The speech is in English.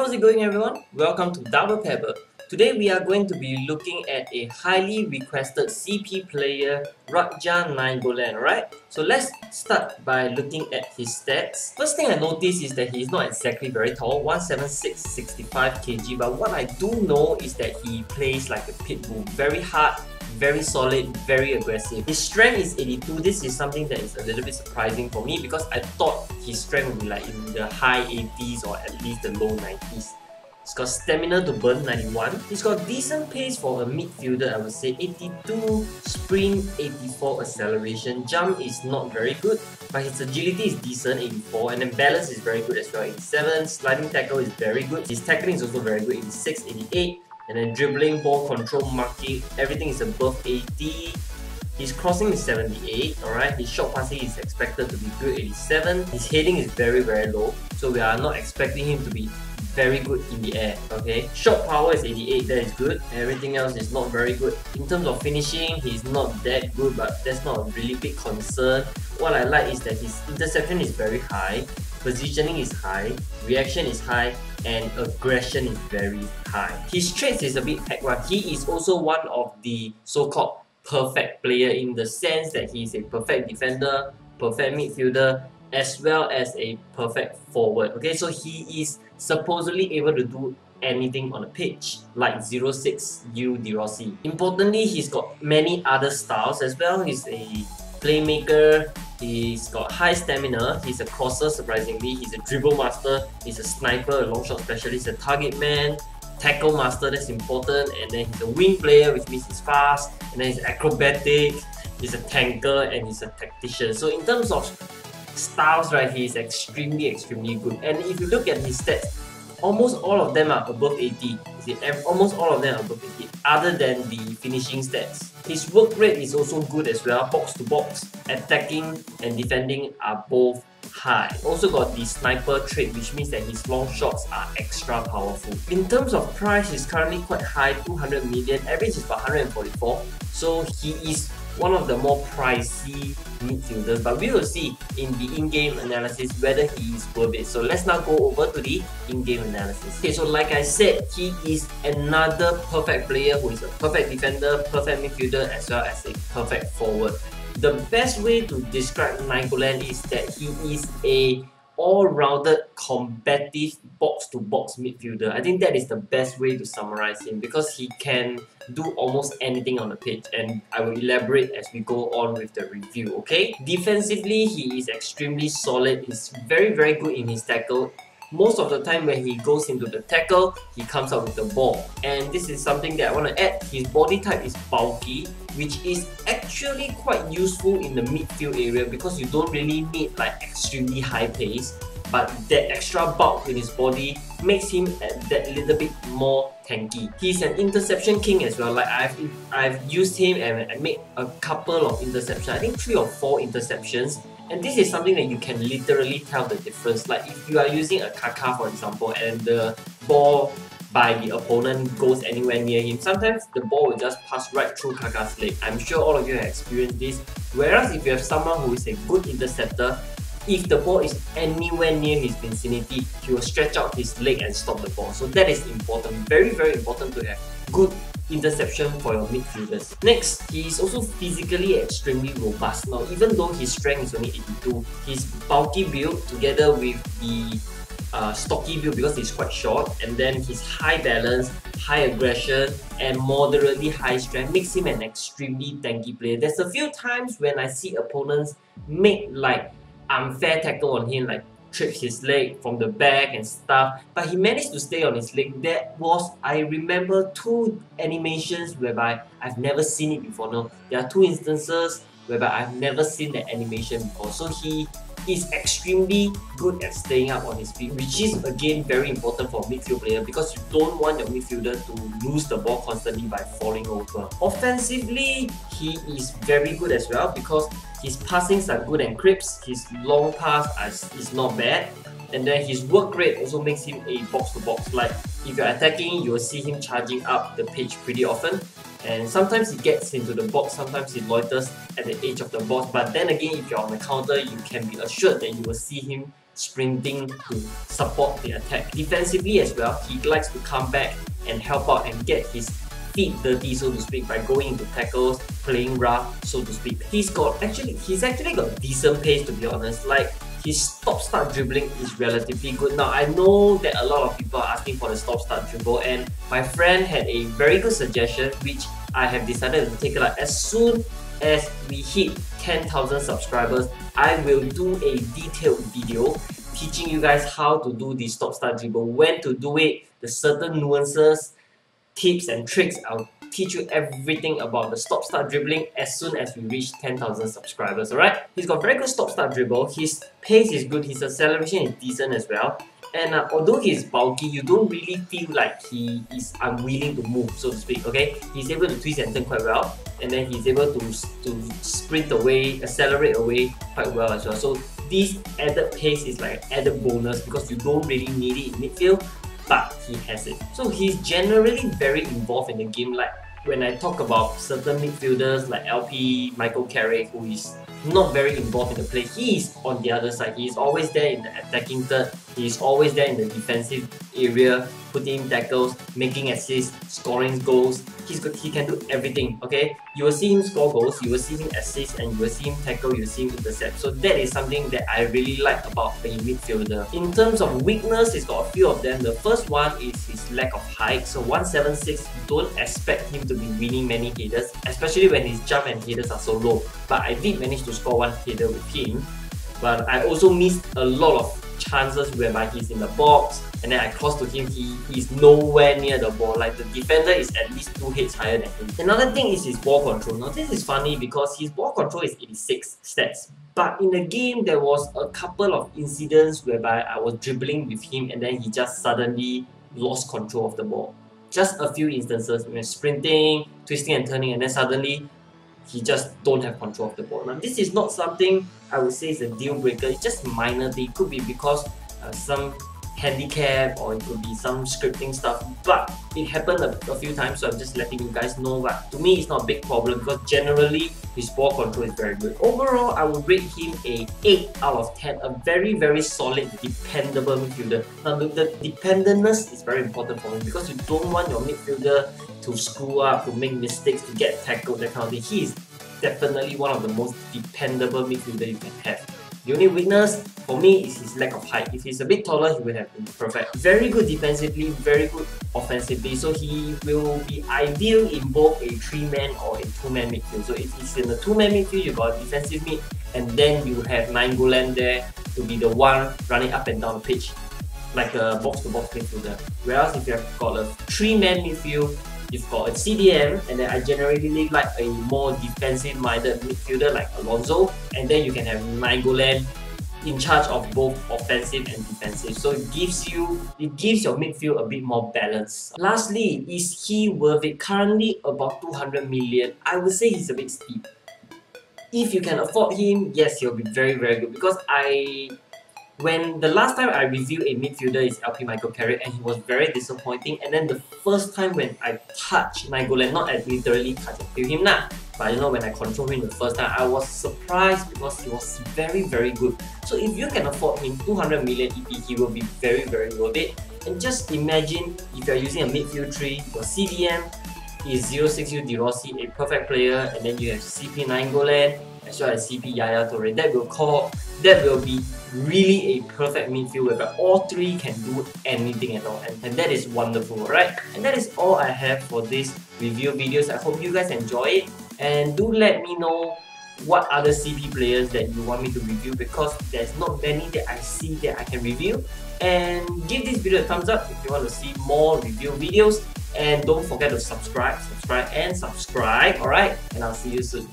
How's it going, everyone? Welcome to Double Pebble. Today we are going to be looking at a highly requested CP player, Radja Nainggolan, right? So let's start by looking at his stats. First thing I noticed is that he's not exactly very tall, 176, 65 kg, but what I do know is that he plays like a pitbull, very hard, very solid, very aggressive. His strength is 82. This is something that is a little bit surprising for me because I thought his strength would be like in the high 80s or at least the low 90s. He's got stamina to burn 91. He's got decent pace for a midfielder, I would say 82, sprint 84, acceleration. Jump is not very good, but his agility is decent, 84, and then balance is very good as well, 87. Sliding tackle is very good. His tackling is also very good, 86, 88. And then dribbling, ball control, marking, everything is above 80. His crossing is 78, alright. His short passing is expected to be good, 87. His heading is very low, so we are not expecting him to be very good in the air, okay. Shot power is 88, that is good. Everything else is not very good. In terms of finishing, he's not that good, but that's not a really big concern. What I like is that his interception is very high, positioning is high, reaction is high, and aggression is very high. His traits is a bit backward. He is also one of the so-called perfect player in the sense that he is a perfect defender, perfect midfielder, as well as a perfect forward. Okay, so he is supposedly able to do anything on the pitch, like xXzellx De Rossi. Importantly, he's got many other styles as well. He's a playmaker, he's got high stamina, he's a crosser surprisingly, he's a dribble master, he's a sniper, a long shot specialist, a target man, tackle master, that's important, and then he's a wing player, which means he's fast, and then he's acrobatic, he's a tanker, and he's a tactician. So in terms of styles, right, he's extremely good. And if you look at his stats, almost all of them are above 80. Almost all of them are above 80, other than the finishing stats. His work rate is also good as well. Box to box, attacking and defending are both high. Also got the sniper trait, which means that his long shots are extra powerful. In terms of price, he's currently quite high, 200 million. Average is about 144. So he is one of the more pricey midfielders, but we will see in the in-game analysis whether he is worth it. So let's now go over to the in-game analysis. Okay, so like I said, he is another perfect player who is a perfect defender, perfect midfielder, as well as a perfect forward. The best way to describe Nainggolan is that he is a all-rounded, combative, box-to-box midfielder. I think that is the best way to summarize him because he can do almost anything on the pitch, and I will elaborate as we go on with the review, okay? Defensively, he is extremely solid. He's very good in his tackle. Most of the time when he goes into the tackle, he comes out with the ball. And this is something that I want to add. His body type is bulky, which is actually quite useful in the midfield area because you don't really need like extremely high pace, but that extra bulk in his body makes him that little bit more tanky. He's an interception king as well. Like I've used him and I made a couple of interceptions. I think 3 or 4 interceptions. And this is something that you can literally tell the difference. Like if you are using a Kaka, for example, and the ball by the opponent goes anywhere near him, sometimes the ball will just pass right through Kaka's leg. I'm sure all of you have experienced this. Whereas if you have someone who is a good interceptor, if the ball is anywhere near his vicinity, he will stretch out his leg and stop the ball. So that is important, very important to have good interception for your midfielders. Next, he is also physically extremely robust. Now, even though his strength is only 82, his bulky build together with the stocky build because he's quite short, and then his high balance, high aggression, and moderately high strength makes him an extremely tanky player. There's a few times when I see opponents make like unfair tackle on him, like trips his leg from the back and stuff, but he managed to stay on his leg. That was, I remember 2 animations whereby I've never seen it before. No, there are 2 instances whereby I've never seen that animation before. So he is extremely good at staying up on his feet, which is again very important for a midfield player because you don't want your midfielder to lose the ball constantly by falling over. Offensively, he is very good as well because his passings are good and crisp, his long pass is not bad, and then his work rate also makes him a box-to-box. Like if you're attacking, you will see him charging up the pitch pretty often, and sometimes he gets into the box, sometimes he loiters at the edge of the box, but then again, if you're on the counter, you can be assured that you will see him sprinting to support the attack. Defensively as well, he likes to come back and help out and get his feet dirty, so to speak, by going into tackles, playing rough, so to speak. He's actually got decent pace, to be honest. Like, his stop-start dribbling is relatively good. Now, I know that a lot of people are asking for the stop-start dribble, and my friend had a very good suggestion, which I have decided to take it up. As soon as we hit 10,000 subscribers, I will do a detailed video teaching you guys how to do the stop-start dribble, when to do it, the certain nuances, tips and tricks. I'll teach you everything about the stop-start dribbling as soon as we reach 10,000 subscribers, alright? He's got very good stop-start dribble, his pace is good, his acceleration is decent as well. And although he's bulky, you don't really feel like he is unwilling to move, so to speak, okay? He's able to twist and turn quite well, and then he's able to sprint away, accelerate away quite well as well. So this added pace is like an added bonus because you don't really need it in midfield, but he has it. So he's generally very involved in the game. Like when I talk about certain midfielders like LP, Michael Carrick, who is not very involved in the play, he is on the other side. He is always there in the attacking third. He is always there in the defensive area, putting in tackles, making assists, scoring goals. He can do everything, okay? You will see him score goals, you will see him assist, and you will see him tackle, you will see him intercept. So that is something that I really like about a midfielder. In terms of weakness, he's got a few of them. The first one is his lack of height. So 176, don't expect him to be winning many headers, especially when his jump and headers are so low. But I did manage to score one header with him. But I also missed a lot of chances whereby he's in the box and then I cross to him, he's nowhere near the ball. Like, the defender is at least 2 heads higher than him. Another thing is his ball control. Now this is funny because his ball control is 86 stats, but in the game there was a couple of incidents whereby I was dribbling with him and then he just suddenly lost control of the ball. Just a few instances when sprinting, twisting and turning, and then suddenly he just don't have control of the ball. Now this is not something I would say is a deal breaker, it's just minor. It could be because some handicap, or it could be some scripting stuff, but it happened a few times, so I'm just letting you guys know. But to me it's not a big problem because generally his ball control is very good. Overall, I would rate him a 8 out of 10, a very solid, dependable midfielder. Now the dependentness is very important for me because you don't want your midfielder to screw up, to make mistakes, to get tackled, that kind of thing. He is definitely one of the most dependable midfielder you can have. The only weakness for me is his lack of height. If he's a bit taller, he would have been perfect. Very good defensively, very good offensively, so he will be ideal in both a 3-man or a 2-man midfield. So if he's in a 2-man midfield, you got a defensive mid, and then you have Nainggolan there to be the one running up and down the pitch, like a box-to-box midfielder. Whereas if you've got a 3-man midfield, you've got a CDM, and then I generally like a more defensive-minded midfielder like Alonso, and then you can have Nainggolan in charge of both offensive and defensive. So it gives your midfield a bit more balance. Lastly, is he worth it? Currently about 200 million. I would say he's a bit steep. If you can afford him, yes, he'll be very good, because when the last time I reviewed a midfielder is LP Michael Carrick, and he was very disappointing. And then the first time when I touched Nainggolan, not as literally touch and feel him now, but you know, when I control him the first time, I was surprised because he was very good. So if you can afford him, 200 million EP, he will be very worth it. And just imagine if you're using a midfield tree, your CDM is 060 De Rossi, a perfect player, and then you have CP Nainggolan as well as CP Yaya Toure. That will be really a perfect midfield where all three can do anything at all, and that is wonderful, right? And that is all I have for this review videos. I hope you guys enjoy it, and do let me know what other CP players that you want me to review, because there's not many that I see that I can review. And give this video a thumbs up if you want to see more review videos, and don't forget to subscribe, alright? And I'll see you soon.